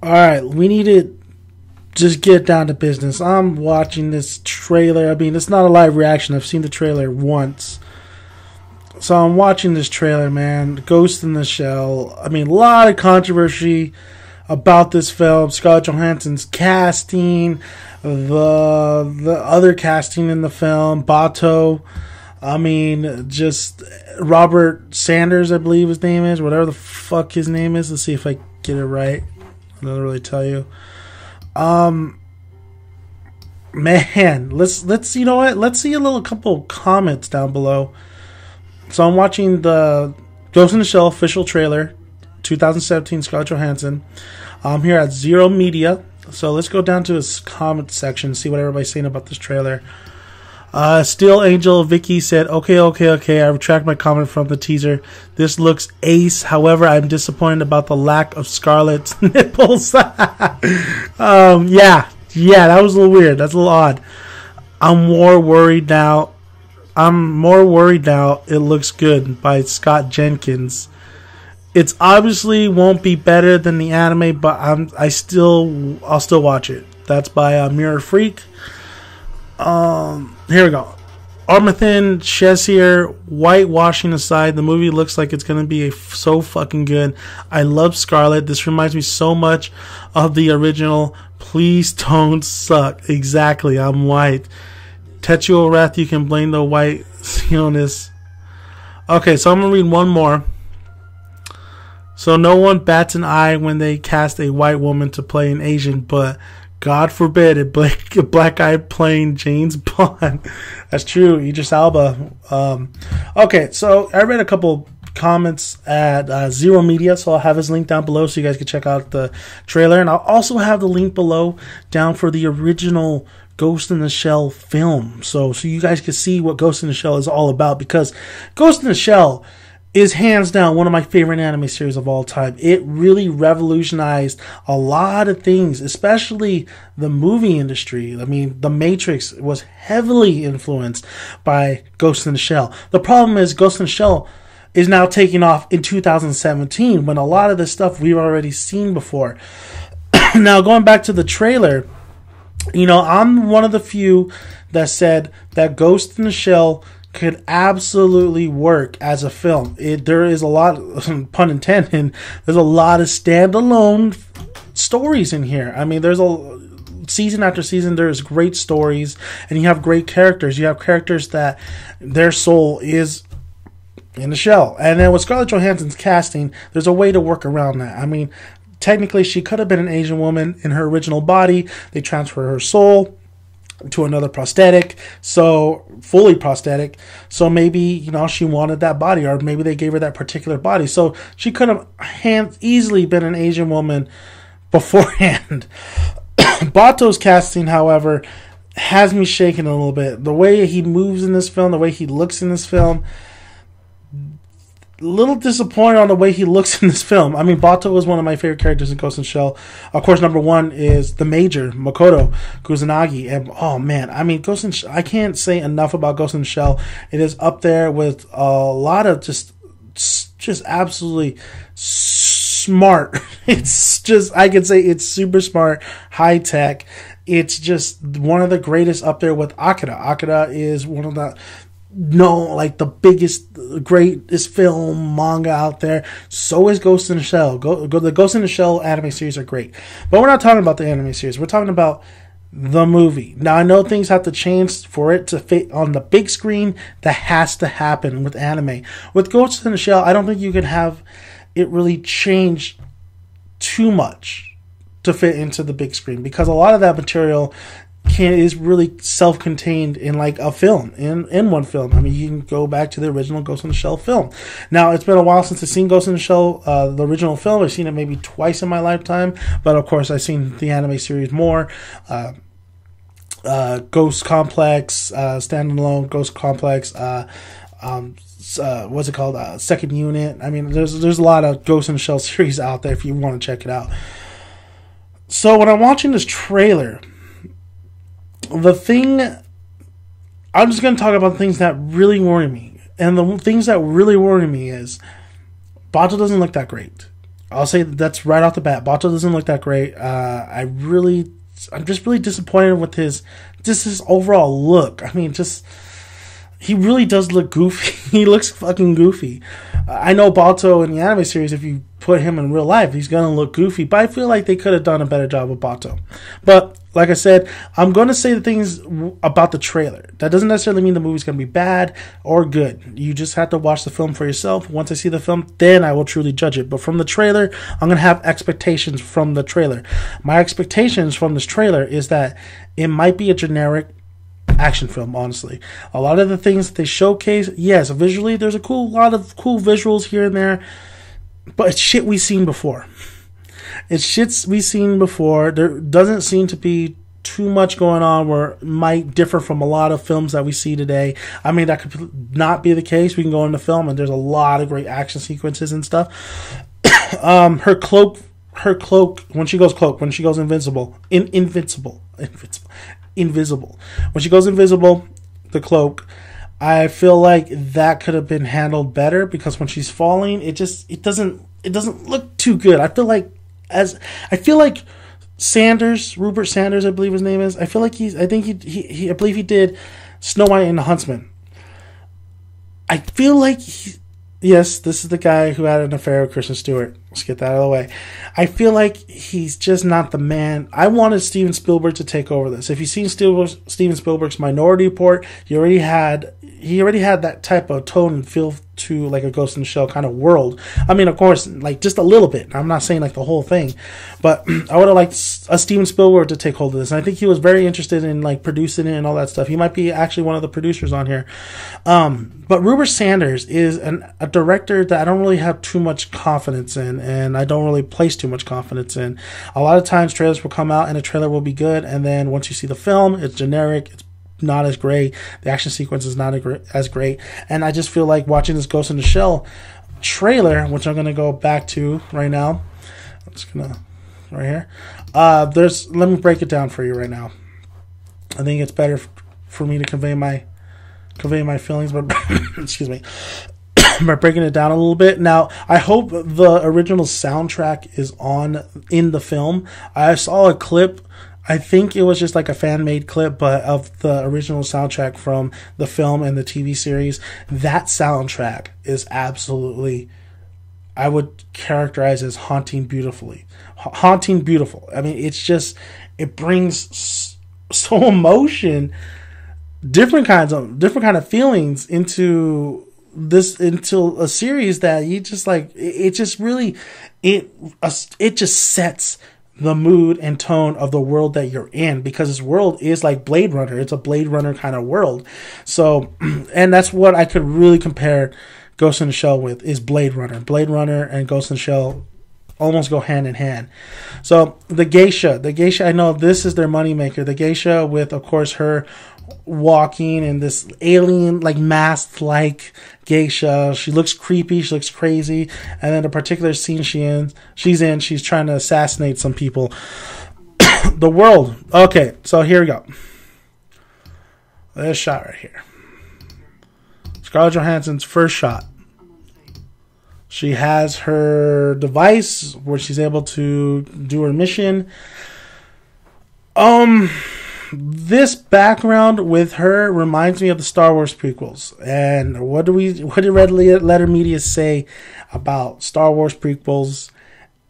All right, we need to just get down to business. I'm watching this trailer. I mean, it's not a live reaction. I've seen the trailer once. So I'm watching this trailer, man. Ghost in the Shell. I mean, a lot of controversy about this film. Scarlett Johansson's casting, the other casting in the film, Bato. I mean, just Robert Sanders, I believe his name is, whatever the fuck his name is. Let's see if I get it right. I don't really tell you. Man, let's you know what? Let's see a couple comments down below. So I'm watching the Ghost in the Shell official trailer, 2017, Scarlett Johansson. I'm here at Zero Media. So let's go down to his comment section, see what everybody's saying about this trailer. Steel Angel Vicky said, okay, I retract my comment from the teaser. This looks ace. However, I'm disappointed about the lack of Scarlett's nipples. Yeah, that was a little weird. That's a little odd. I'm more worried now. It looks good by Scott Jenkins. It's obviously won't be better than the anime, but I'll still watch it. That's by Mirror Freak. Here we go. Armathan Shazir, whitewashing aside, the movie looks like it's going to be so fucking good. I love Scarlett. This reminds me so much of the original. Please don't suck. Exactly, I'm white. Tetsuo Wrath, you can blame the white Zionists. Okay, so I'm going to read one more. So no one bats an eye when they cast a white woman to play an Asian, but God forbid a black guy playing James Bond. That's true. Idris Elba. Okay, so I read a couple comments at Zero Media, so I'll have his link down below so you guys can check out the trailer. And I'll also have the link below down for the original Ghost in the Shell film. So you guys can see what Ghost in the Shell is all about, because Ghost in the Shell is hands down one of my favorite anime series of all time. It really revolutionized a lot of things, especially the movie industry. I mean, The Matrix was heavily influenced by Ghost in the Shell. The problem is Ghost in the Shell is now taking off in 2017 when a lot of this stuff we've already seen before. Now, going back to the trailer, you know, I'm one of the few that said that Ghost in the Shell could absolutely work as a film. There is a lot, pun intended, there's a lot of standalone stories in here. I mean, there's season after season, there's great stories, and you have great characters. You have characters that their soul is in the shell. And then with Scarlett Johansson's casting, there's a way to work around that. I mean, technically, she could have been an Asian woman in her original body. They transfer her soul to another prosthetic, so fully prosthetic. So maybe, you know, she wanted that body, or maybe they gave her that particular body. So she could have easily been an Asian woman beforehand. Bato's casting, however, has me shaking a little bit. The way he moves in this film, the way he looks in this film, a little disappointed on the way he looks in this film. I mean, Bato was one of my favorite characters in Ghost in the Shell. Of course, number one is the Major, Makoto Kusanagi. And, oh, man, I mean, I can't say enough about Ghost in the Shell. It is up there with a lot of just absolutely smart. It's just, I could say it's super smart, high tech. It's just one of the greatest up there with Akira. Akira is one of the the greatest film manga out there. So is Ghost in the Shell. The Ghost in the Shell anime series are great. But we're not talking about the anime series. We're talking about the movie. Now, I know things have to change for it to fit on the big screen. That has to happen with anime. With Ghost in the Shell, I don't think you can have it really change too much to fit into the big screen, because a lot of that material is really self-contained in like a film, in one film. I mean, you can go back to the original Ghost in the Shell film. Now, it's been a while since I've seen Ghost in the Shell, the original film. I've seen it maybe twice in my lifetime, but of course I've seen the anime series more. Ghost Complex, standalone Ghost Complex, what's it called? Second Unit. I mean, there's a lot of Ghost in the Shell series out there if you want to check it out. So when I'm watching this trailer, I'm just going to talk about the things that really worry me. And the things that really worry me is Bato doesn't look that great. I'll say that's right off the bat. Balto doesn't look that great. I'm just really disappointed with his overall look. I mean, he really does look goofy. He looks fucking goofy. I know Balto in the anime series, if you put him in real life, he's gonna look goofy. But I feel like they could have done a better job with Balto. But like I said, I'm gonna say the things about the trailer. That doesn't necessarily mean the movie's gonna be bad or good. You just have to watch the film for yourself. Once I see the film, then I will truly judge it. But from the trailer, I'm gonna have expectations from the trailer. My expectations from this trailer is that it might be a generic action film, honestly. A lot of the things that they showcase, yes, visually, there's a lot of cool visuals here and there, but it's shit we've seen before. It's shits we've seen before. There doesn't seem to be too much going on where it might differ from a lot of films that we see today. I mean, that could not be the case. We can go into film and there's a lot of great action sequences and stuff. Her cloak, when she goes invisible. When she goes invisible, the cloak, I feel like that could have been handled better, because when she's falling, it doesn't look too good. I feel like Sanders, Rupert Sanders, I believe his name is. I believe he did Snow White and the Huntsman. I feel like yes, this is the guy who had an affair with Kristen Stewart. Let's get that out of the way. I feel like he's just not the man. I wanted Steven Spielberg to take over this. If you've seen Steven Spielberg's Minority Report, he already had that type of tone and feel to like a Ghost in the Shell kind of world. I mean, of course, like just a little bit. I'm not saying like the whole thing, but I would have liked a Steven Spielberg to take hold of this. And I think he was very interested in like producing it and all that stuff. He might be actually one of the producers on here. But Rupert Sanders is a director that I don't really have too much confidence in, and I don't really place too much confidence in. A lot of times trailers will come out and a trailer will be good, and then once you see the film, it's generic, it's not as great, the action sequence is not as great, and I just feel like watching this Ghost in the Shell trailer, which I'm going to go back to right now. I'm just going to, right here. Let me break it down for you right now. I think it's better for me to convey my feelings, but excuse me, by breaking it down a little bit. Now, I hope the original soundtrack is in the film. I saw a clip. I think it was just like a fan-made clip, but of the original soundtrack from the film and the TV series. That soundtrack is absolutely, I would characterize as haunting beautiful. I mean, it brings so emotion, different kind of feelings into a series that you just like. It just sets the mood and tone of the world that you're in, because this world is like Blade Runner. It's a Blade Runner kind of world. So, and that's what I could really compare Ghost in the Shell with, is Blade Runner. Blade Runner and Ghost in the Shell almost go hand in hand. So the geisha, I know this is their moneymaker. The geisha, with of course her walking in this alien like masked like geisha. She looks creepy, she looks crazy, and then the particular scene she's trying to assassinate some people. The world. Okay, so here we go. This shot right here. Scarlett Johansson's first shot. She has her device where she's able to do her mission. This background with her reminds me of the Star Wars prequels. And what did Red Letter Media say about Star Wars prequels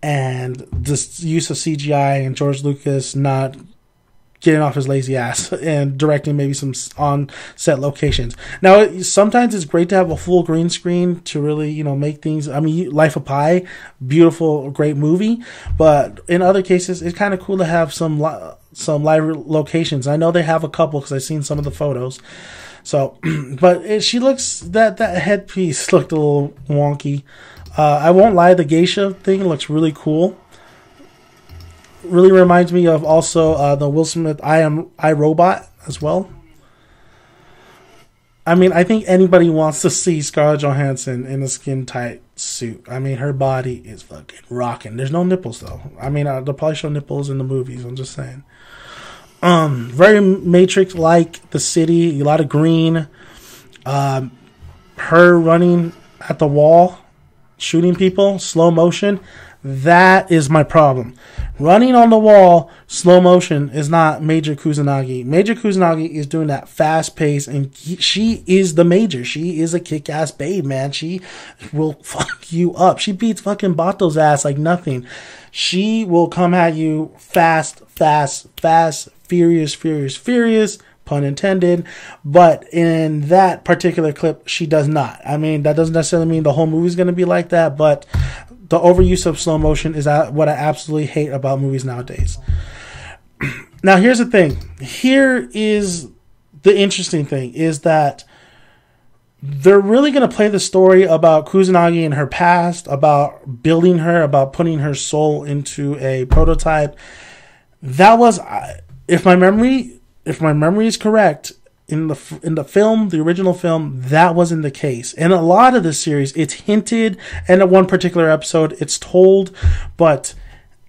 and the use of CGI and George Lucas not getting off his lazy ass and directing maybe some on-set locations? Now, sometimes it's great to have a full green screen to really, make things. I mean, Life of Pi, beautiful, great movie. But in other cases, it's kind of cool to have some live locations. I know they have a couple because I've seen some of the photos. So, but she looks, that headpiece looked a little wonky. I won't lie, the geisha thing looks really cool. Really reminds me of also the Will Smith I, Robot as well. I mean, I think anybody wants to see Scarlett Johansson in a skin-tight suit. I mean, her body is fucking rocking. There's no nipples, though. I mean, they'll probably show nipples in the movies. I'm just saying. Very Matrix-like, the city. A lot of green. Her running at the wall, shooting people, slow motion. That is my problem. Running on the wall, slow motion, is not Major Kusanagi. Major Kusanagi is doing that fast pace, and she is the Major. She is a kick-ass babe, man. She will fuck you up. She beats fucking Bato's ass like nothing. She will come at you fast, furious, pun intended. But in that particular clip, she does not. I mean, that doesn't necessarily mean the whole movie's going to be like that, but the overuse of slow motion is what I absolutely hate about movies nowadays. Now, here's the thing. Here is the interesting thing, is that they're really going to play the story about Kusanagi and her past, about building her, about putting her soul into a prototype. That was, if my memory is correct, in the film, the original film, that wasn't the case. In a lot of the series, it's hinted, and in one particular episode, it's told, but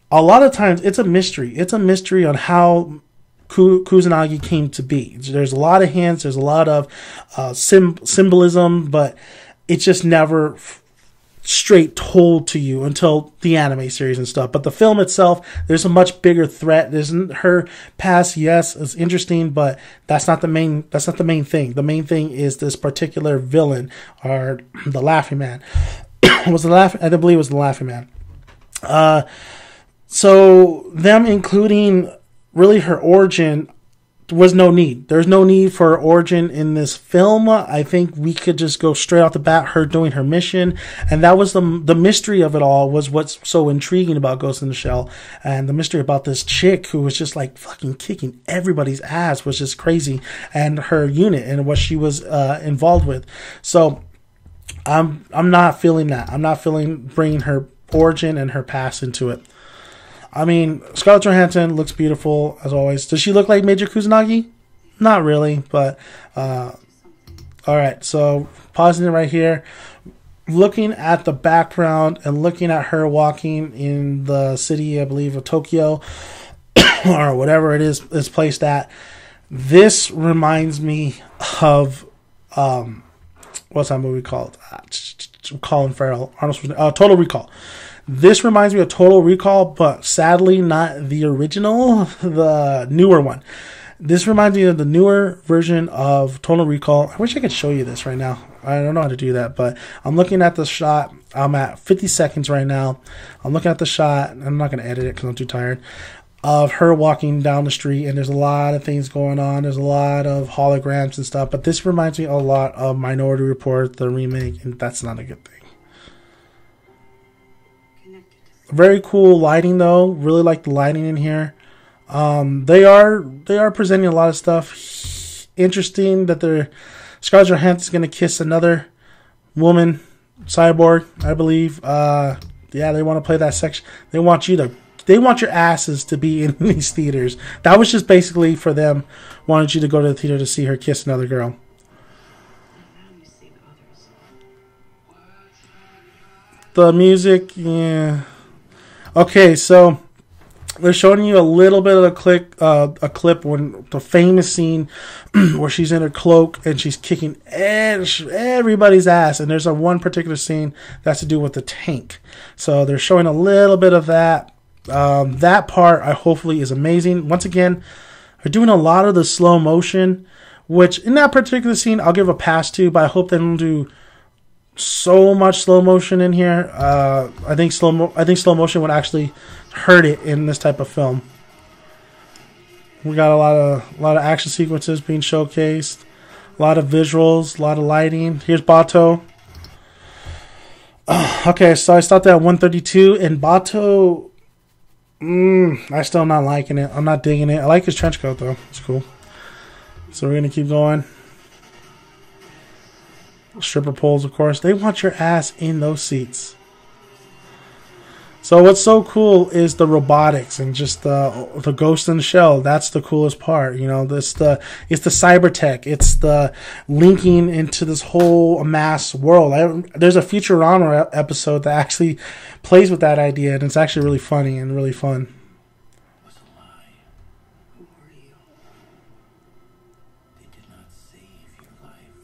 a lot of times it's a mystery. It's a mystery on how Kusanagi came to be. There's a lot of hints, there's a lot of symbolism, but it's just never straight told to you until the anime series and stuff. But the film itself, there's a much bigger threat. Her past, yes, is interesting, but that's not the main thing. The main thing is this particular villain, or the Laughing Man. I believe it was the Laughing Man. So them including really her origin, was no need. There's no need for origin in this film. I think we could just go straight off the bat, her doing her mission. And that was the mystery of it all, was what's so intriguing about Ghost in the Shell. And the mystery about this chick who was just like fucking kicking everybody's ass was just crazy. And her unit and what she was involved with. So I'm not feeling that. I'm not feeling bringing her origin and her past into it. I mean, Scarlett Johansson looks beautiful, as always. Does she look like Major Kusanagi? Not really, but... Alright, so pausing it right here. Looking at the background and looking at her walking in the city, I believe, of Tokyo, or whatever it is placed at. This reminds me of... what's that movie called? Colin Farrell. Total Recall. This reminds me of Total Recall, but sadly not the original, the newer one. This reminds me of the newer version of Total Recall. I wish I could show you this right now. I don't know how to do that, but I'm looking at the shot. I'm at 50 seconds right now. I'm looking at the shot. I'm not going to edit it because I'm too tired. Of her walking down the street, and there's a lot of things going on. There's a lot of holograms and stuff, but this reminds me a lot of Minority Report, the remake, and that's not a good thing. Very cool lighting though. Really like the lighting in here. They are presenting a lot of stuff. Interesting that Scarlett Johansson's gonna kiss another woman, Cyborg, I believe. Yeah, they want to play that section. They want your asses to be in these theaters. That was just basically for them wanted you to go to the theater to see her kiss another girl. The music, yeah. Okay, so they're showing you a little bit of a clip when the famous scene where she's in her cloak and she's kicking everybody's ass. And there's one particular scene that's to do with the tank. So they're showing a little bit of that. That part, hopefully, is amazing. Once again, they're doing a lot of the slow motion, which in that particular scene I'll give a pass to, but I hope they don't do so much slow motion in here. I think slow motion would actually hurt it in this type of film. We got a lot of action sequences being showcased, a lot of visuals, a lot of lighting. Here's Bato. Okay, so I stopped at 132, and Bato, I still not liking it. I'm not digging it. I like his trench coat though. It's cool. So we're gonna keep going. Stripper poles, of course. They want your ass in those seats. So what's so cool is the robotics and just the Ghost in the Shell. That's the coolest part. You know, it's the cyber tech. It's the linking into this whole mass world. There's a Futurama episode that actually plays with that idea, and it's actually really funny and really fun.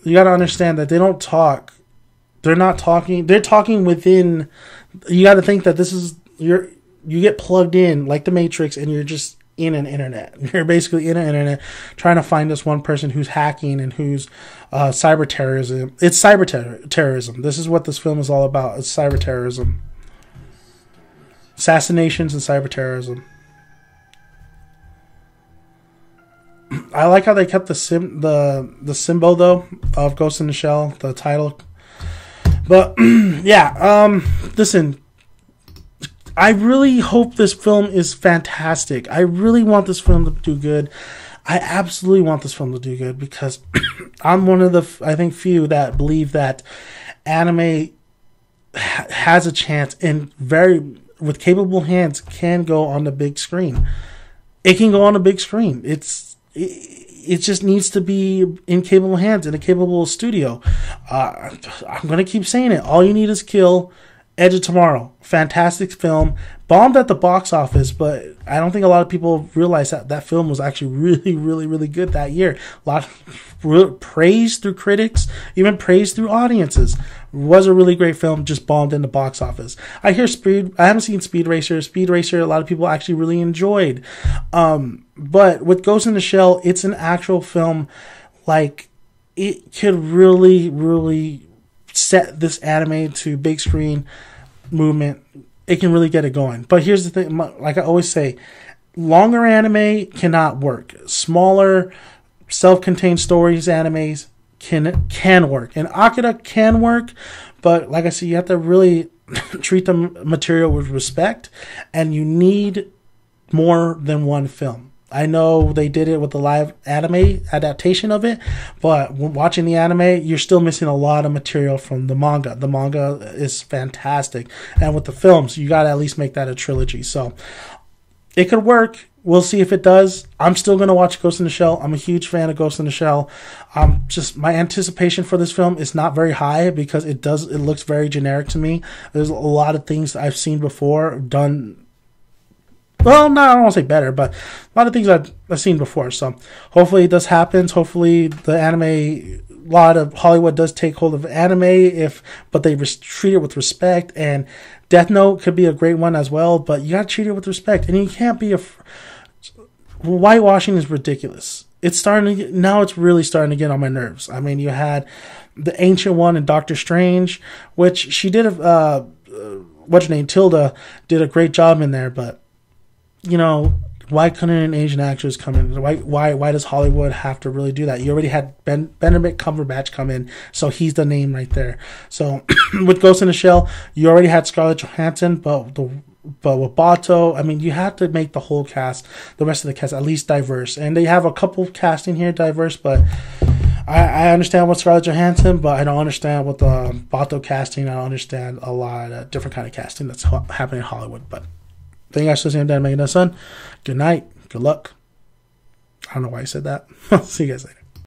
You got to understand that they don't talk. They're not talking. They're talking within. You got to think that this is you get plugged in like the Matrix, and you're just in an internet. You're basically in an internet trying to find this one person who's hacking and who's cyber terrorism. It's cyber terrorism. This is what this film is all about. It's cyber terrorism, assassinations, and cyber terrorism. I like how they kept the symbol though of Ghost in the Shell, the title. But yeah, listen. I really hope this film is fantastic. I really want this film to do good. I absolutely want this film to do good because I'm one of the, I think, few that believe that anime has a chance and with capable hands can go on the big screen. It can go on the big screen. It just needs to be in capable hands in a capable studio. I'm going to keep saying it. All you need is kill. Edge of Tomorrow, fantastic film, bombed at the box office, but I don't think a lot of people realize that film was actually really, really, really good that year. A lot of praise through critics, even praise through audiences. It was a really great film, just bombed in the box office. I haven't seen Speed Racer. Speed Racer, a lot of people actually really enjoyed. But with Ghost in the Shell, it's an actual film. Like, it could really, really set this anime to big screen movement. It can really get it going. But here's the thing, like I always say, longer anime cannot work. Smaller, self-contained stories animes can work. And Akira can work, but like I said, you have to really treat the material with respect, and you need more than one film. I know they did it with the live anime adaptation of it, but when watching the anime, you're still missing a lot of material from the manga. The manga is fantastic. And with the films, you got to at least make that a trilogy. So it could work. We'll see if it does. I'm still going to watch Ghost in the Shell. I'm a huge fan of Ghost in the Shell. Just my anticipation for this film is not very high because it looks very generic to me. There's a lot of things I've seen before done. Well, no, I don't want to say better, but a lot of things I've seen before. So hopefully this happens. Hopefully the anime, a lot of Hollywood does take hold of anime, but they treat it with respect. And Death Note could be a great one as well, but you got to treat it with respect. And you can't be whitewashing is ridiculous. It's really starting to get on my nerves. I mean, you had the Ancient One in Doctor Strange, which she did, what's her name, Tilda, did a great job in there, but you know, why couldn't an Asian actress come in? Why does Hollywood have to really do that? You already had Benedict Cumberbatch come in, so he's the name right there. So with Ghost in the Shell, you already had Scarlett Johansson, but with Bato, I mean, you have to make the whole cast, the rest of the cast, at least diverse. And they have a couple casting here diverse, but I understand with Scarlett Johansson, but I don't understand with the Bato casting. I don't understand a lot of different kind of casting that's happening in Hollywood, but thank you guys for listening to Dad Making That Son. Good night. Good luck. I don't know why I said that. See you guys later.